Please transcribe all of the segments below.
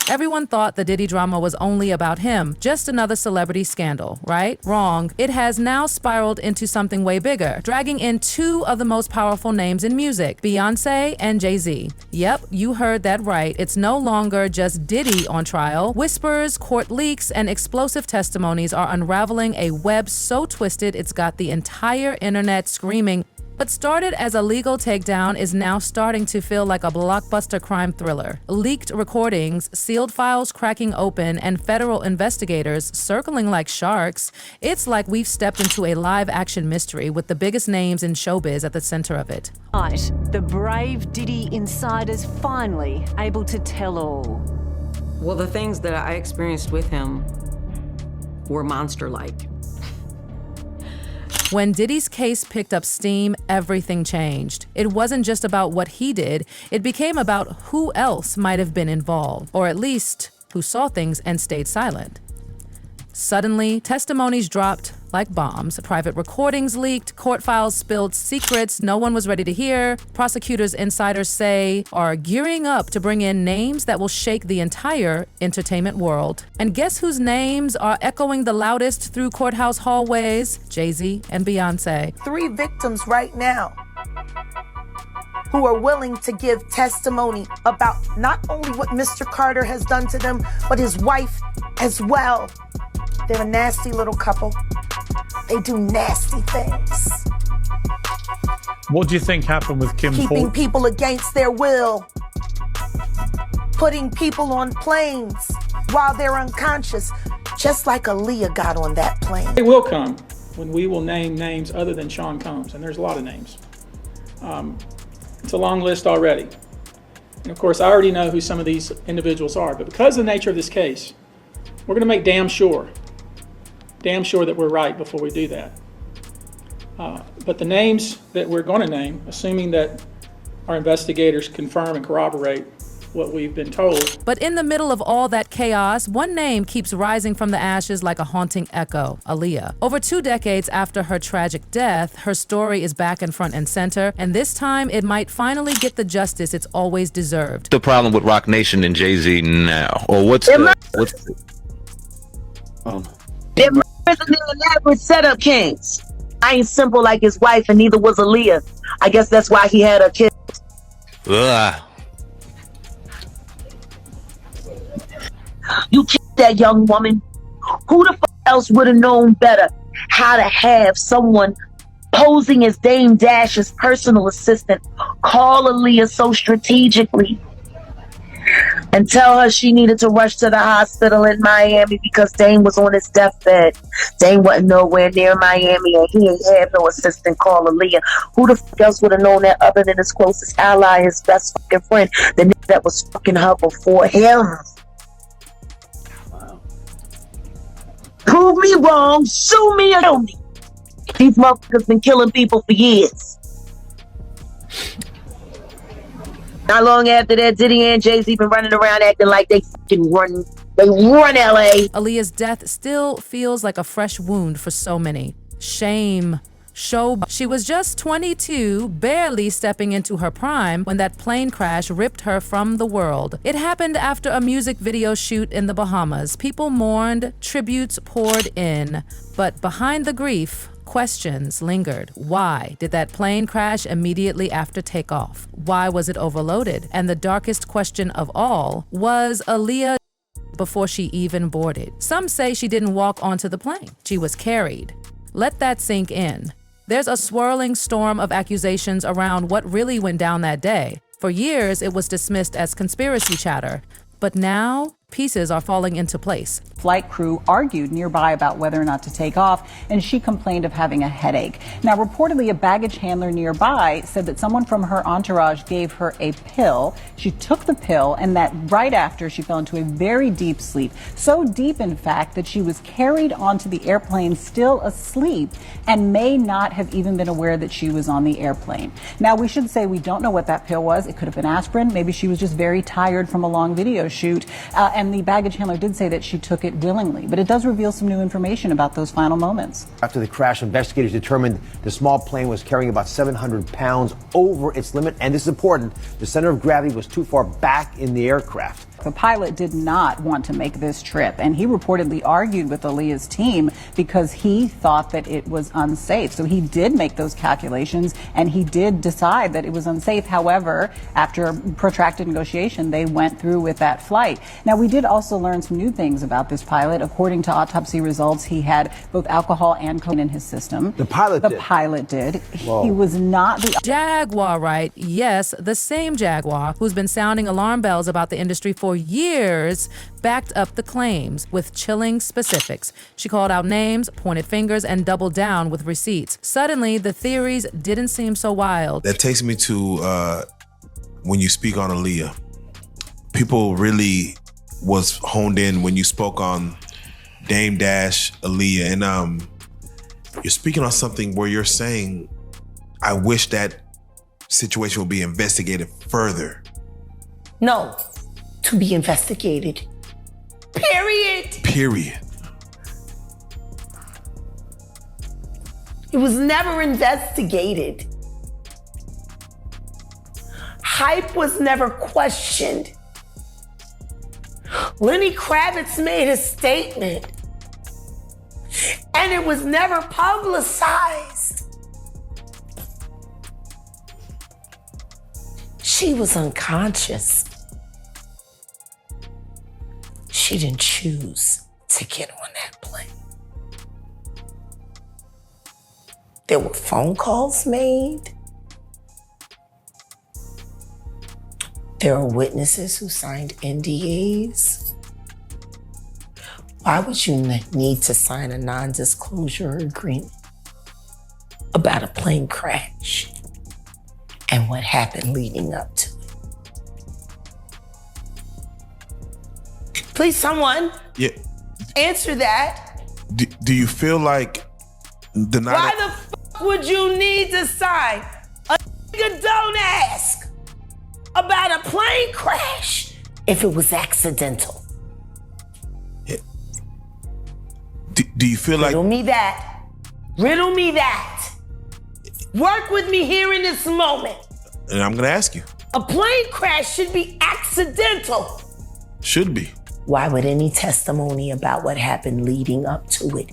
Everyone thought the Diddy drama was only about him, just another celebrity scandal, right? Wrong. It has now spiraled into something way bigger, dragging in two of the most powerful names in music, Beyonce and Jay-Z. Yep, you heard that right. It's no longer just Diddy on trial. Whispers, court leaks, and explosive testimonies are unraveling a web so twisted it's got the entire internet screaming. What started as a legal takedown is now starting to feel like a blockbuster crime thriller. Leaked recordings, sealed files cracking open, and federal investigators circling like sharks. It's like we've stepped into a live-action mystery with the biggest names in showbiz at the center of it. Right, the brave Diddy insiders finally able to tell all. Well, the things that I experienced with him were monster-like. When Diddy's case picked up steam, everything changed. It wasn't just about what he did, it became about who else might have been involved, or at least who saw things and stayed silent. Suddenly, testimonies dropped like bombs. Private recordings leaked, court files spilled secrets no one was ready to hear. Prosecutors, insiders say, are gearing up to bring in names that will shake the entire entertainment world. And guess whose names are echoing the loudest through courthouse hallways? Jay-Z and Beyonce. 3 victims right now who are willing to give testimony about not only what Mr. Carter has done to them, but his wife as well. They're a nasty little couple. They do nasty things. What do you think happened with Kim Ford? Keeping people against their will. Putting people on planes while they're unconscious, just like Aaliyah got on that plane. It will come when we will name names other than Sean Combs, and there's a lot of names. It's a long list already. And of course, I already know who some of these individuals are, but because of the nature of this case, we're gonna make damn sure that we're right before we do that. But the names that we're gonna name, assuming that our investigators confirm and corroborate what we've been told. But in the middle of all that chaos, one name keeps rising from the ashes like a haunting echo, Aaliyah. Over 2 decades after her tragic death, her story is back in front and center, and this time it might finally get the justice it's always deserved. The problem with Rock Nation and Jay-Z now, or They're murders and elaborate setup kings. I ain't simple like his wife, and neither was Aaliyah. I guess that's why he had her killed. You killed that young woman. Who the fuck else would have known better how to have someone posing as Dame Dash's personal assistant call Aaliyah so strategically and tell her she needed to rush to the hospital in Miami because Dame was on his deathbed. Dame wasn't nowhere near Miami, and he ain't have no assistant call Aaliyah. Who the fuck else would have known that other than his closest ally, his best fucking friend, the nigga that was fucking her before him? Wow. Prove me wrong, sue me or kill me. These motherfuckers been killing people for years. Not long after that, Diddy and Jay-Z been running around acting like they fucking run LA. Aaliyah's death still feels like a fresh wound for so many. Shame. She was just 22, barely stepping into her prime when that plane crash ripped her from the world. It happened after a music video shoot in the Bahamas. People mourned, tributes poured in, but behind the grief, questions lingered. Why did that plane crash immediately after takeoff? Why was it overloaded? And the darkest question of all, was Aaliyah before she even boarded? Some say she didn't walk onto the plane. She was carried. Let that sink in. There's a swirling storm of accusations around what really went down that day. For years, it was dismissed as conspiracy chatter. But now, pieces are falling into place. Flight crew argued nearby about whether or not to take off, and she complained of having a headache. Now, reportedly, a baggage handler nearby said that someone from her entourage gave her a pill. She took the pill, and that right after, she fell into a very deep sleep. So deep, in fact, that she was carried onto the airplane still asleep and may not have even been aware that she was on the airplane. Now, we should say we don't know what that pill was. It could have been aspirin. Maybe she was just very tired from a long video shoot. And the baggage handler did say that she took it willingly, but it does reveal some new information about those final moments. After the crash, investigators determined the small plane was carrying about 700 pounds over its limit, and this is important, the center of gravity was too far back in the aircraft. The pilot did not want to make this trip, and he reportedly argued with Aaliyah's team because he thought that it was unsafe. So he did make those calculations, and he did decide that it was unsafe. However, after protracted negotiation, they went through with that flight. Now, we did also learn some new things about this pilot. According to autopsy results, he had both alcohol and cocaine in his system. The pilot did? The pilot did. Whoa. He was not the Jaguar, right? Yes, the same Jaguar who's been sounding alarm bells about the industry for years backed up the claims with chilling specifics. She called out names, pointed fingers, and doubled down with receipts. Suddenly, the theories didn't seem so wild. That takes me to when you speak on Aaliyah. People really was honed in when you spoke on Dame Dash, Aaliyah, and you're speaking on something where you're saying, I wish that situation will be investigated further. No, to be investigated. Period. Period. It was never investigated. Hype was never questioned. Lenny Kravitz made a statement, and it was never publicized. She was unconscious. She didn't choose to get on that plane. There were phone calls made. There are witnesses who signed NDAs. Why would you need to sign a non-disclosure agreement about a plane crash and what happened leading up to it? Please, someone answer that. Do you feel like the night? Why the fuck would you need to sign? A nigga don't ask about a plane crash if it was accidental. Do you feel like? Riddle me that. Riddle me that. Work with me here in this moment. And I'm gonna ask you. A plane crash should be accidental. Should be. Why would any testimony about what happened leading up to it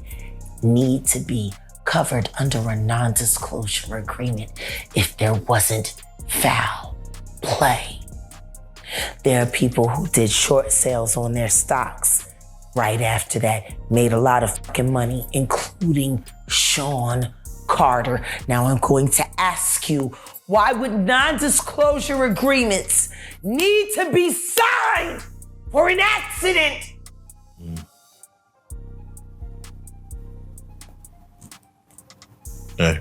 need to be covered under a non-disclosure agreement if there wasn't foul play? There are people who did short sales on their stocks right after that, made a lot of fucking money, including Sean Carter. Now I'm going to ask you, why would non-disclosure agreements need to be signed for an accident? Hey.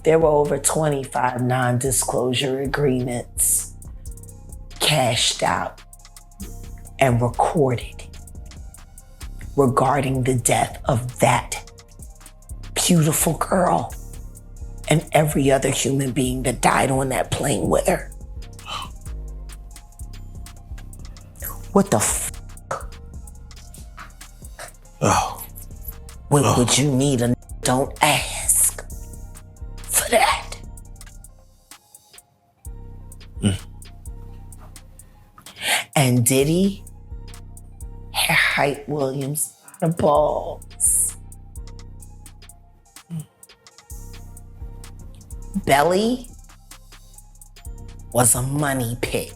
There were over 25 non-disclosure agreements cashed out and recorded regarding the death of that beautiful girl and every other human being that died on that plane with her. What the fuck? What would you need a don't ask for that? And Diddy had Hype Williams the balls. Belly was a money pit.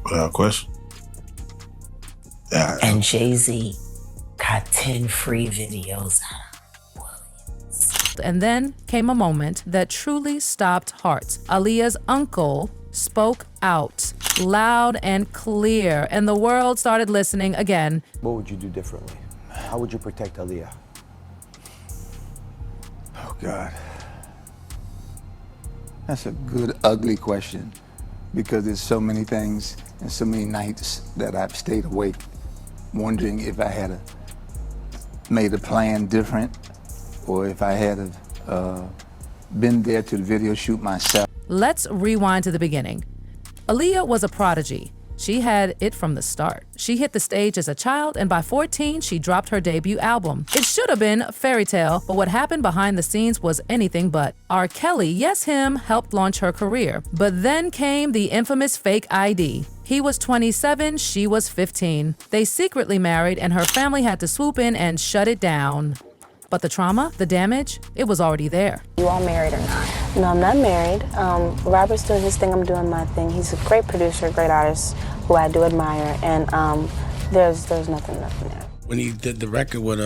Without question. Yeah. And Jay-Z got 10 free videos out. And then came a moment that truly stopped hearts. Aaliyah's uncle spoke out loud and clear, and the world started listening again. What would you do differently? How would you protect Aaliyah? Oh, God. That's a good, ugly question, because there's so many things and so many nights that I've stayed awake wondering if I had made a plan different, or if I had been there to the video shoot myself. Let's rewind to the beginning. Aaliyah was a prodigy. She had it from the start. She hit the stage as a child, and by 14, she dropped her debut album. It should have been fairy tale, but what happened behind the scenes was anything but. R. Kelly, yes him, helped launch her career. But then came the infamous fake ID. He was 27, she was 15. They secretly married, and her family had to swoop in and shut it down. But the trauma, the damage, it was already there. You all married or not? No, I'm not married. Robert's doing his thing, I'm doing my thing. He's a great producer, great artist who I do admire, and there's nothing there. When he did the record with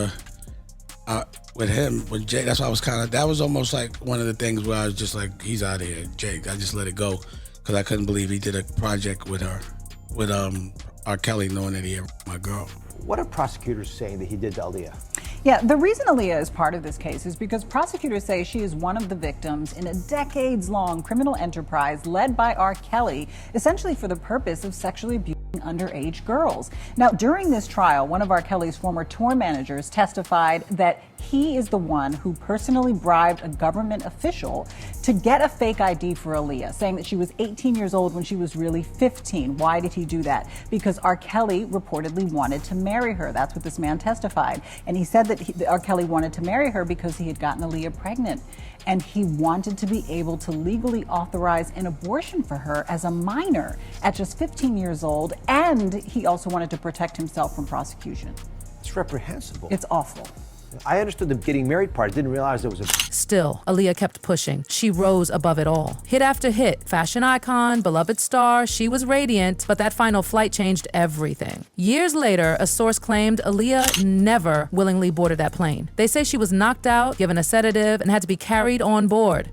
him, with Jake, that's why I was that was almost like one of the things where I was just like, he's out of here, Jake. I just let it go because I couldn't believe he did a project with her, with R. Kelly, knowing that he had my girl. What are prosecutors saying that he did to Aaliyah? Yeah, the reason Aaliyah is part of this case is because prosecutors say she is one of the victims in a decades-long criminal enterprise led by R. Kelly, essentially for the purpose of sexually abusing underage girls. Now, during this trial, one of R. Kelly's former tour managers testified that he is the one who personally bribed a government official to get a fake ID for Aaliyah, saying that she was 18 years old when she was really 15. Why did he do that? Because R. Kelly reportedly wanted to marry her. That's what this man testified. And he said that R. Kelly wanted to marry her because he had gotten Aaliyah pregnant. And he wanted to be able to legally authorize an abortion for her as a minor at just 15 years old. And he also wanted to protect himself from prosecution. It's reprehensible. It's awful. I understood the getting married part. I didn't realize there was a... Still, Aaliyah kept pushing. She rose above it all. Hit after hit, fashion icon, beloved star, she was radiant, but that final flight changed everything. Years later, a source claimed Aaliyah never willingly boarded that plane. They say she was knocked out, given a sedative, and had to be carried on board.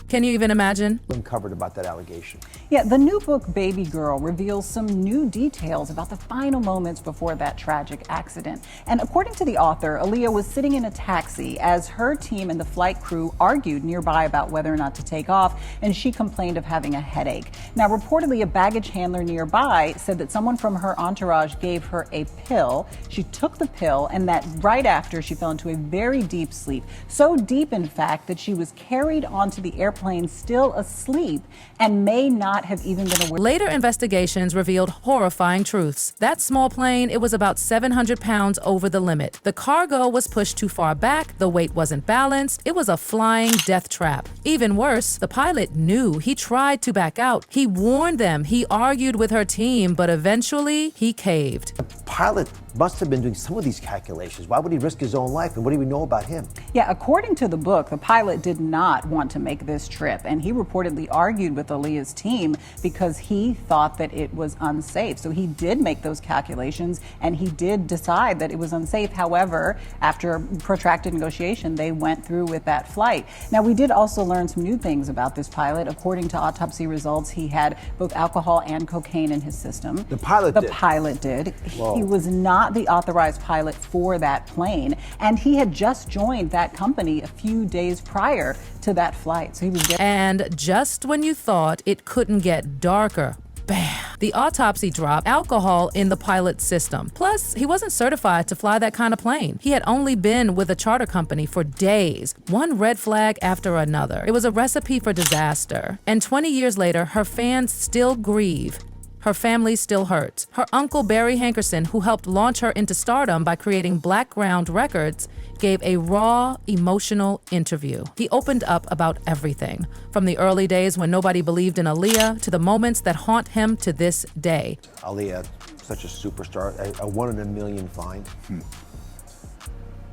Can you even imagine? Uncovered about that allegation. Yeah, the new book, Baby Girl, reveals some new details about the final moments before that tragic accident. And according to the author, Aaliyah was sitting in a taxi as her team and the flight crew argued nearby about whether or not to take off, and she complained of having a headache. Now, reportedly, a baggage handler nearby said that someone from her entourage gave her a pill. She took the pill, and that right after, she fell into a very deep sleep. So deep, in fact, that she was carried onto the airplane still asleep and may not have even been aware. Later investigations revealed horrifying truths. That small plane, it was about 700 pounds over the limit. The cargo was pushed too far back, the weight wasn't balanced, it was a flying death trap. Even worse, the pilot knew. He tried to back out. He warned them. He argued with her team, but eventually he caved. The pilot must have been doing some of these calculations. Why would he risk his own life, and what do we know about him? Yeah, according to the book, the pilot did not want to make this trip, and he reportedly argued with Aaliyah's team because he thought that it was unsafe. So he did make those calculations, and he did decide that it was unsafe. However, after protracted negotiation, they went through with that flight. Now, we did also learn some new things about this pilot. According to autopsy results, he had both alcohol and cocaine in his system. The pilot did? The pilot did. Whoa. He was not the authorized pilot for that plane, and he had just joined that company a few days prior to that flight. So he was there. And just when you thought it couldn't get darker, bam! The autopsy dropped alcohol in the pilot's system. Plus, he wasn't certified to fly that kind of plane. He had only been with a charter company for days, one red flag after another. It was a recipe for disaster. And 20 years later, her fans still grieve. Her family still hurts. Her uncle, Barry Hankerson, who helped launch her into stardom by creating Blackground Records, gave a raw, emotional interview. He opened up about everything, from the early days when nobody believed in Aaliyah to the moments that haunt him to this day. Aaliyah, such a superstar, a 1 in a million find.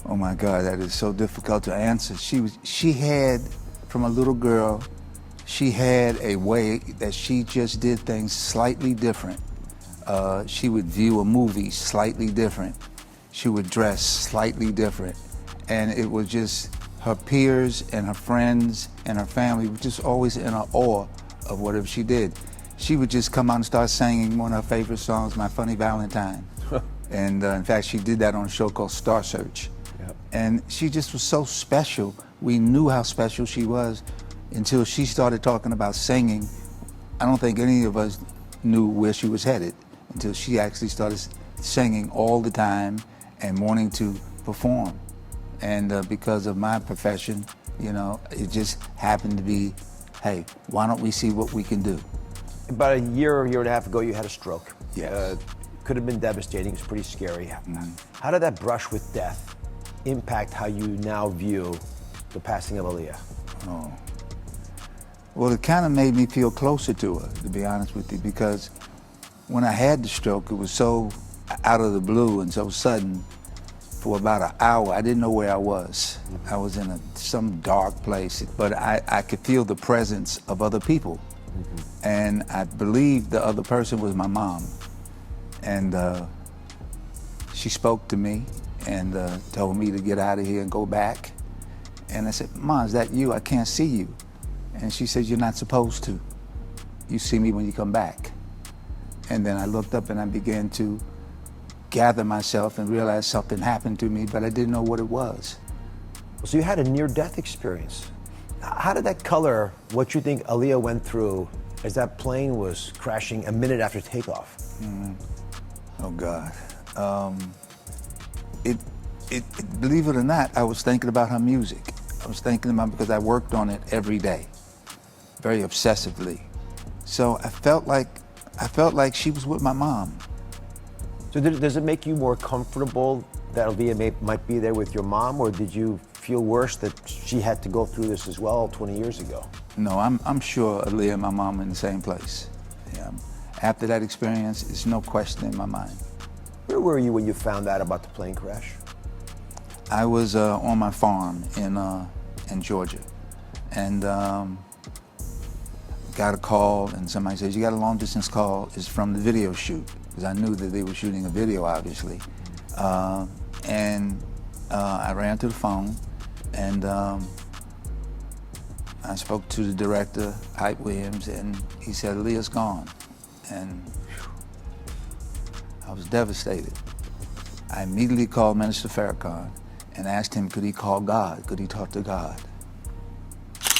Oh my God, that is so difficult to answer. She had, from a little girl, she had a way that she just did things slightly different. She would view a movie slightly different. She would dress slightly different. And it was just her peers and her friends and her family were just always in awe of whatever she did. She would just come out and start singing one of her favorite songs, My Funny Valentine. And in fact, she did that on a show called Star Search. Yep. And she just was so special. We knew how special she was until she started talking about singing. I don't think any of us knew where she was headed until she actually started singing all the time and wanting to perform. And because of my profession, you know, it just happened to be, hey, why don't we see what we can do? About a year and a half ago, you had a stroke. Yes. Could have been devastating. It was pretty scary. How did that brush with death impact how you now view the passing of Aaliyah? Oh. Well, it kind of made me feel closer to her, to be honest with you, because when I had the stroke, it was so out of the blue and so sudden. For about an hour, I didn't know where I was. I was in some dark place, but I could feel the presence of other people. And I believed the other person was my mom. And she spoke to me and told me to get out of here and go back. And I said, "Mom, is that you? I can't see you." And she said, "You're not supposed to. You see me when you come back." And then I looked up and I began to gather myself and realize something happened to me, but I didn't know what it was. So you had a near-death experience. How did that color what you think Aaliyah went through as that plane was crashing a minute after takeoff? Oh God. Believe it or not, I was thinking about her music. I was thinking about because I worked on it every day, very obsessively. So I felt like she was with my mom. So does it make you more comfortable that Aaliyah might be there with your mom, or did you feel worse that she had to go through this as well 20 years ago? No, I'm sure Aaliyah and my mom are in the same place. Yeah. After that experience, it's no question in my mind. Where were you when you found out about the plane crash? I was on my farm in Georgia, and got a call, and somebody says, "You got a long distance call. It's from the video shoot," because I knew that they were shooting a video, obviously. I ran to the phone, and I spoke to the director, Hype Williams, and he said, "Aaliyah's gone." And I was devastated. I immediately called Minister Farrakhan and asked him, could he call God? Could he talk to God?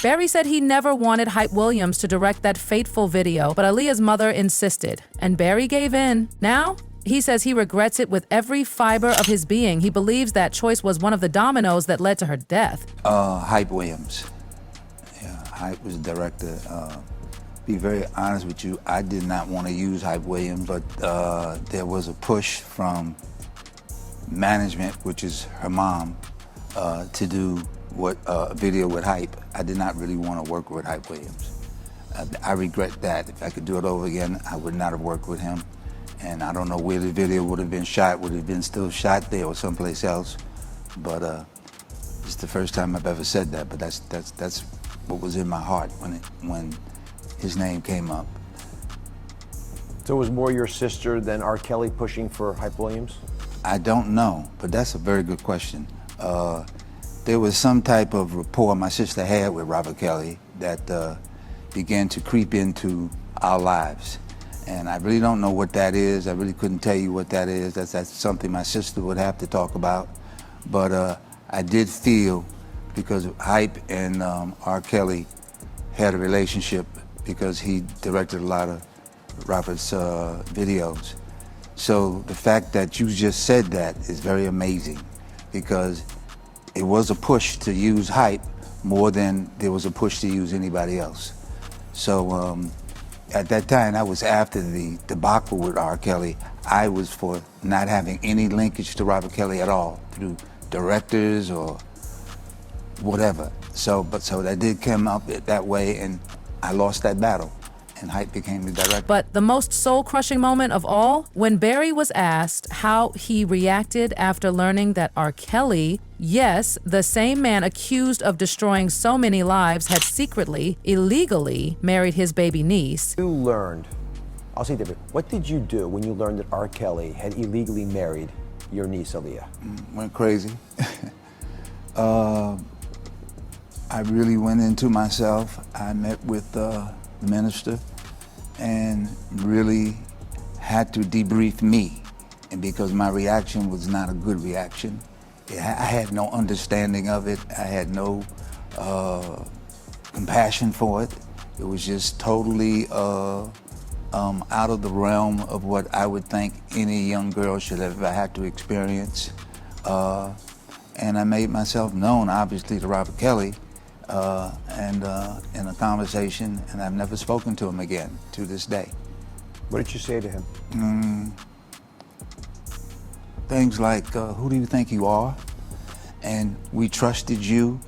Barry said he never wanted Hype Williams to direct that fateful video, but Aaliyah's mother insisted, and Barry gave in. Now, he says he regrets it with every fiber of his being. He believes that choice was one of the dominoes that led to her death. Hype Williams. Yeah, Hype was the director. Be very honest with you, I did not want to use Hype Williams, but there was a push from management, which is her mom, to do a video with Hype. I did not really want to work with Hype Williams. I regret that. If I could do it over again, I would not have worked with him. And I don't know where the video would have been shot. Would it have been still shot there or someplace else? But it's the first time I've ever said that. But that's what was in my heart when his name came up. So it was more your sister than R. Kelly pushing for Hype Williams? I don't know, but that's a very good question. There was some type of rapport my sister had with Robert Kelly that began to creep into our lives. And I really don't know what that is. I really couldn't tell you what that is. That's something my sister would have to talk about. But I did feel, because Hype and R. Kelly had a relationship because he directed a lot of Robert's videos. So the fact that you just said that is very amazing, because it was a push to use Hype more than there was a push to use anybody else. So at that time, I was after the debacle with R. Kelly. I was for not having any linkage to Robert Kelly at all through directors or whatever. So that did come up that way, and I lost that battle, and Hype became the director. But the most soul-crushing moment of all, when Barry was asked how he reacted after learning that R. Kelly, yes, the same man accused of destroying so many lives, had secretly, illegally married his baby niece. You learned, I'll say different, what did you do when you learned that R. Kelly had illegally married your niece, Aaliyah? Went crazy. I really went into myself. I met with the minister and really had to debrief me, and because my reaction was not a good reaction. I had no understanding of it. I had no compassion for it. It was just totally out of the realm of what I would think any young girl should have ever had to experience. And I made myself known, obviously, to Robert Kelly, and in a conversation, and I've never spoken to him again to this day. What did you say to him? Things like, who do you think you are? And we trusted you.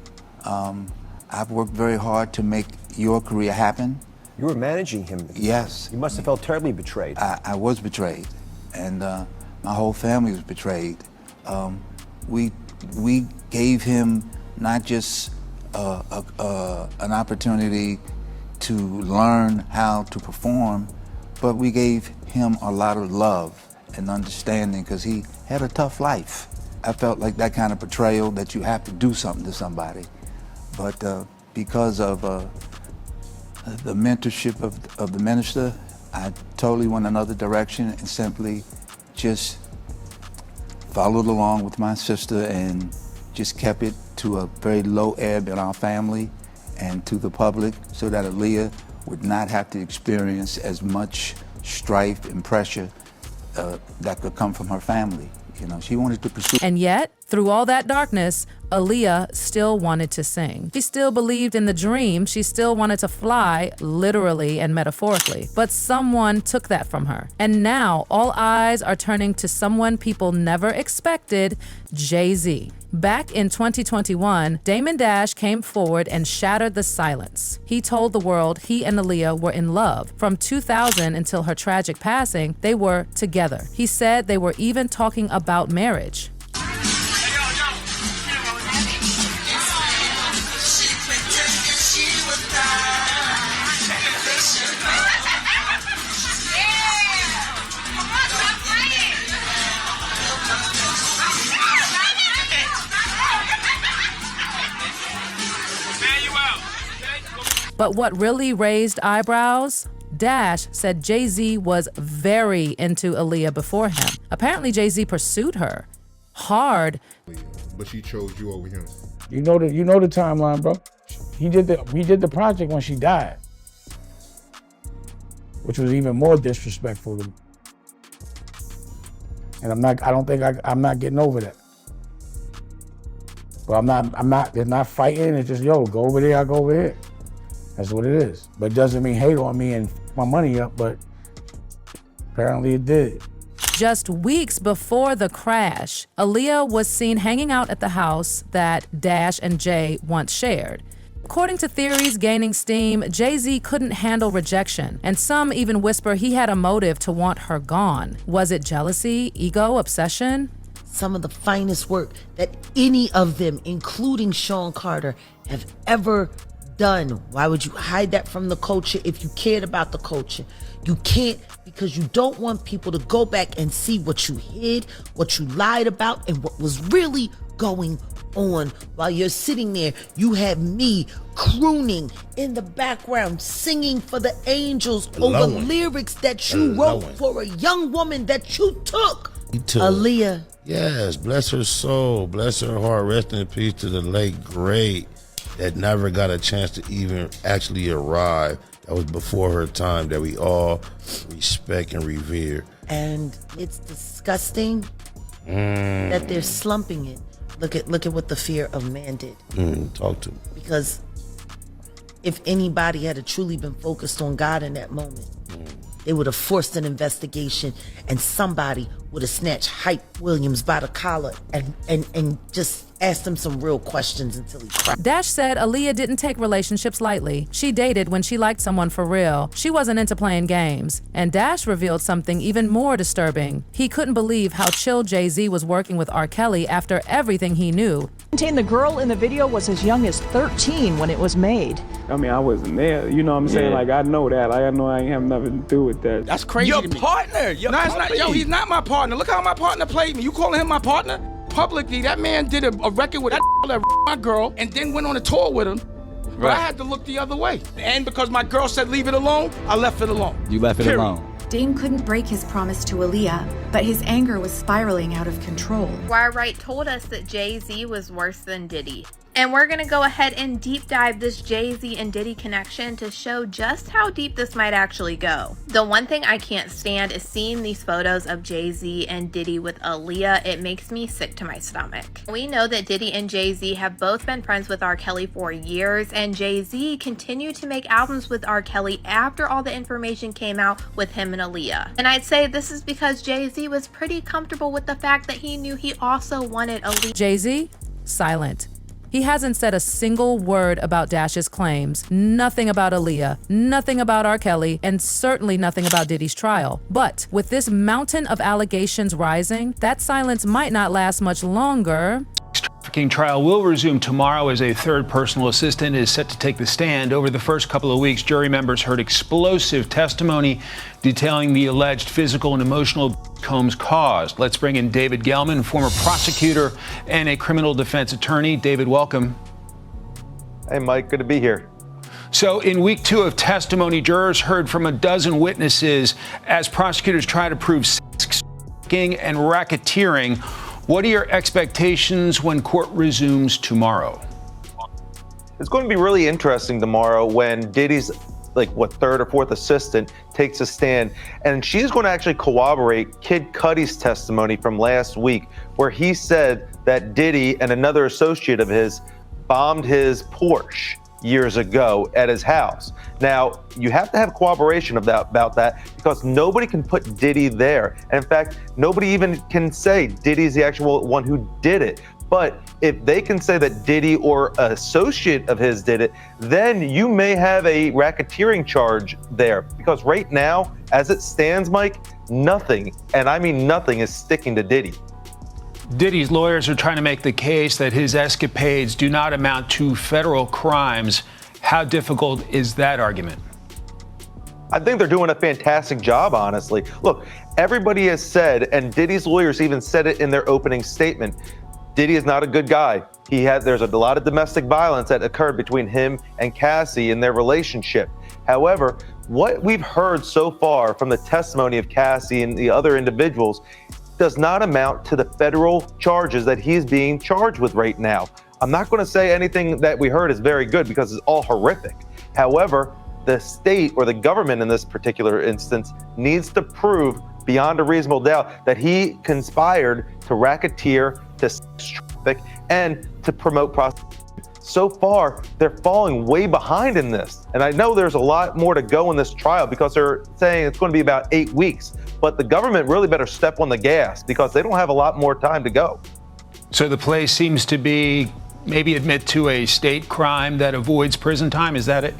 I've worked very hard to make your career happen. You were managing him. Yes. You must have felt terribly betrayed. I was betrayed, and my whole family was betrayed. We gave him not just an opportunity to learn how to perform, but we gave him a lot of love and understanding because he had a tough life. I felt like that kind of betrayal, that you have to do something to somebody. But because of the mentorship of the minister, I totally went another direction and simply just followed along with my sister and just kept it to a very low ebb in our family and to the public so that Aaliyah would not have to experience as much strife and pressure that could come from her family. You know, she wanted to pursue. And yet, through all that darkness, Aaliyah still wanted to sing. She still believed in the dream. She still wanted to fly, literally and metaphorically. But someone took that from her. And now all eyes are turning to someone people never expected, Jay-Z. Back in 2021, Damon Dash came forward and shattered the silence. He told the world he and Aaliyah were in love. From 2000 until her tragic passing, they were together. He said they were even talking about marriage. But what really raised eyebrows? Dash said Jay-Z was very into Aaliyah before him. Apparently Jay-Z pursued her hard. But she chose you over him. You know the timeline, bro. We did the project when she died, which was even more disrespectful. And I'm not getting over that. But they're not fighting. It's just, yo, go over there, I go over here. That's what it is. But it doesn't mean hate on me and f my money up, but apparently it did. Just weeks before the crash, Aaliyah was seen hanging out at the house that Dash and Jay once shared. According to theories gaining steam, Jay-Z couldn't handle rejection, and some even whisper he had a motive to want her gone. Was it jealousy, ego, obsession? Some of the finest work that any of them, including Sean Carter, have ever done. Why would you hide that from the culture if you cared about the culture? You can't, because you don't want people to go back and see what you hid, what you lied about, and what was really going on. While you're sitting there, you have me crooning in the background, singing for the angels over lyrics that you wrote for a young woman that you took. Aaliyah. Yes, bless her soul, bless her heart, rest in peace to the late great that never got a chance to even actually arrive. That was before her time, that we all respect and revere. And it's disgusting that they're slumping it. Look at what the fear of man did. Talk to me. Because if anybody had truly been focused on God in that moment, they would have forced an investigation, and somebody would have snatched Hype Williams by the collar and just asked him some real questions until he cried. Dash said Aaliyah didn't take relationships lightly. She dated when she liked someone for real. She wasn't into playing games. And Dash revealed something even more disturbing. He couldn't believe how chill Jay-Z was working with R. Kelly after everything he knew. The girl in the video was as young as 13 when it was made. I mean, I wasn't there. You know what I'm saying? Like, I know that. I know I ain't have nothing to do with that. That's crazy Your to me. partner. It's not. Yo, he's not my partner. Look how my partner played me. You calling him my partner? Publicly, that man did a record with that my girl and then went on a tour with him. But I had to look the other way. And because my girl said leave it alone, I left it alone. You left it alone. Dame couldn't break his promise to Aaliyah, but his anger was spiraling out of control. Wire Right told us that Jay-Z was worse than Diddy. And we're gonna go ahead and deep dive this Jay-Z and Diddy connection to show just how deep this might actually go. The one thing I can't stand is seeing these photos of Jay-Z and Diddy with Aaliyah. It makes me sick to my stomach. We know that Diddy and Jay-Z have both been friends with R. Kelly for years, and Jay-Z continued to make albums with R. Kelly after all the information came out with him and Aaliyah. And I'd say this is because Jay-Z was pretty comfortable with the fact that he knew he also wanted Aaliyah. Jay-Z? Silent. He hasn't said a single word about Dash's claims, nothing about Aaliyah, nothing about R. Kelly, and certainly nothing about Diddy's trial. But with this mountain of allegations rising, that silence might not last much longer. Trafficking trial will resume tomorrow as a third personal assistant is set to take the stand. Over the first couple of weeks, jury members heard explosive testimony detailing the alleged physical and emotional Combs caused. Let's bring in David Gelman, former prosecutor and a criminal defense attorney. David, welcome. Hey, Mike, good to be here. So in week 2 of testimony, jurors heard from a dozen witnesses as prosecutors try to prove sex trafficking and racketeering. What are your expectations when court resumes tomorrow? It's going to be really interesting tomorrow when Diddy's third or fourth assistant takes a stand, and she's going to actually corroborate Kid Cudi's testimony from last week, where he said that Diddy and another associate of his bombed his Porsche years ago at his house. Now, you have to have corroboration about that because nobody can put Diddy there. And in fact, nobody even can say Diddy's the actual one who did it. But if they can say that Diddy or an associate of his did it, then you may have a racketeering charge there. Because right now, as it stands, Mike, nothing, and I mean nothing, is sticking to Diddy. Diddy's lawyers are trying to make the case that his escapades do not amount to federal crimes. How difficult is that argument? I think they're doing a fantastic job, honestly. Look, everybody has said, and Diddy's lawyers even said it in their opening statement, Diddy is not a good guy. There's a lot of domestic violence that occurred between him and Cassie in their relationship. However, what we've heard so far from the testimony of Cassie and the other individuals does not amount to the federal charges that he's being charged with right now. I'm not going to say anything that we heard is very good because it's all horrific. However, the state or the government in this particular instance needs to prove beyond a reasonable doubt that he conspired to racketeer, to sex traffic, and to promote prostitution. So far, they're falling way behind in this. And I know there's a lot more to go in this trial because they're saying it's going to be about 8 weeks. But the government really better step on the gas because they don't have a lot more time to go. So the play seems to be maybe admit to a state crime that avoids prison time. Is that it?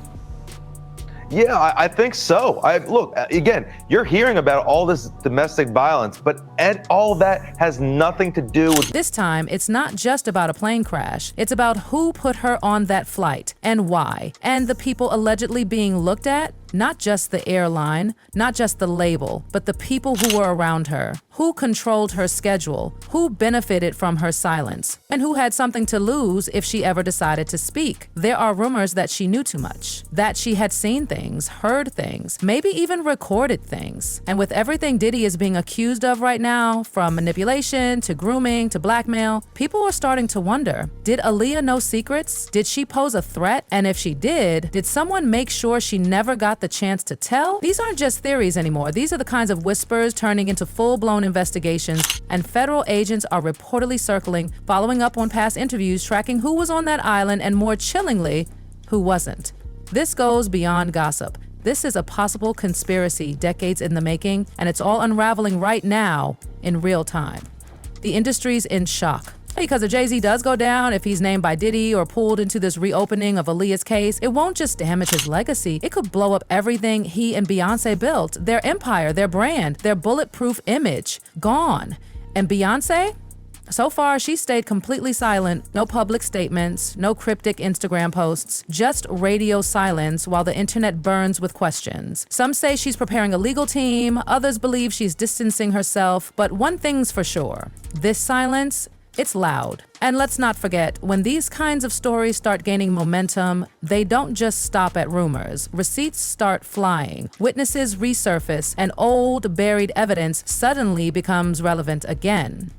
Yeah, I think so. Look, again, you're hearing about all this domestic violence, but all that has nothing to do with... This time, it's not just about a plane crash. It's about who put her on that flight and why. And the people allegedly being looked at, not just the airline, not just the label, but the people who were around her, who controlled her schedule, who benefited from her silence, and who had something to lose if she ever decided to speak. There are rumors that she knew too much, that she had seen things, heard things, maybe even recorded things. And with everything Diddy is being accused of right now, from manipulation to grooming to blackmail, people are starting to wonder, did Aaliyah know secrets? Did she pose a threat? And if she did someone make sure she never got the chance to tell? These aren't just theories anymore. These are the kinds of whispers turning into full-blown investigations, and federal agents are reportedly circling, following up on past interviews, tracking who was on that island, and more chillingly, who wasn't. This goes beyond gossip. This is a possible conspiracy decades in the making, and it's all unraveling right now in real time. The industry's in shock. Because if Jay-Z does go down, if he's named by Diddy or pulled into this reopening of Aaliyah's case, it won't just damage his legacy. It could blow up everything he and Beyonce built, their empire, their brand, their bulletproof image. Gone. And Beyonce? So far, she stayed completely silent. No public statements, no cryptic Instagram posts, just radio silence while the internet burns with questions. Some say she's preparing a legal team, others believe she's distancing herself, but one thing's for sure, this silence, it's loud. And let's not forget, when these kinds of stories start gaining momentum, they don't just stop at rumors. Receipts start flying, witnesses resurface, and old buried evidence suddenly becomes relevant again.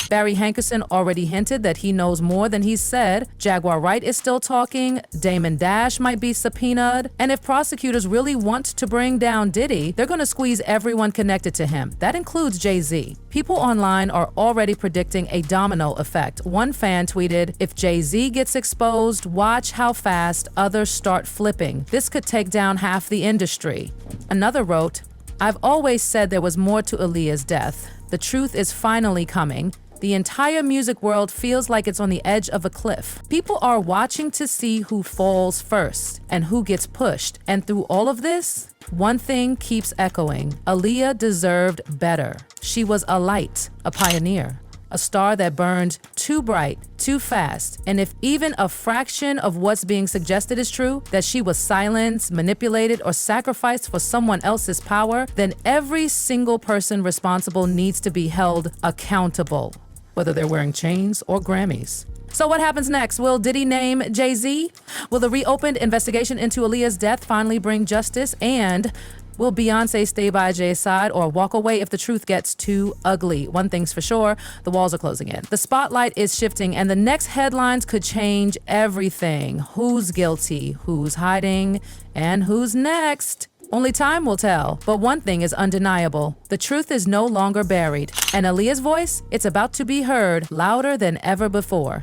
Barry Hankerson already hinted that he knows more than he's said. Jaguar Wright is still talking. Damon Dash might be subpoenaed. And if prosecutors really want to bring down Diddy, they're going to squeeze everyone connected to him. That includes Jay-Z. People online are already predicting a domino effect. One fan tweeted, "If Jay-Z gets exposed, watch how fast others start flipping. This could take down half the industry." Another wrote, "I've always said there was more to Aaliyah's death. The truth is finally coming. The entire music world feels like it's on the edge of a cliff. People are watching to see who falls first and who gets pushed. And through all of this, one thing keeps echoing. Aaliyah deserved better. She was a light, a pioneer, a star that burned too bright, too fast. And if even a fraction of what's being suggested is true, that she was silenced, manipulated, or sacrificed for someone else's power, then every single person responsible needs to be held accountable, whether they're wearing chains or Grammys." So what happens next? Will Diddy name Jay-Z? Will the reopened investigation into Aaliyah's death finally bring justice? And will Beyonce stay by Jay's side or walk away if the truth gets too ugly? One thing's for sure, the walls are closing in. The spotlight is shifting and the next headlines could change everything. Who's guilty? Who's hiding? And who's next? Only time will tell, but one thing is undeniable. The truth is no longer buried, and Aaliyah's voice, it's about to be heard louder than ever before.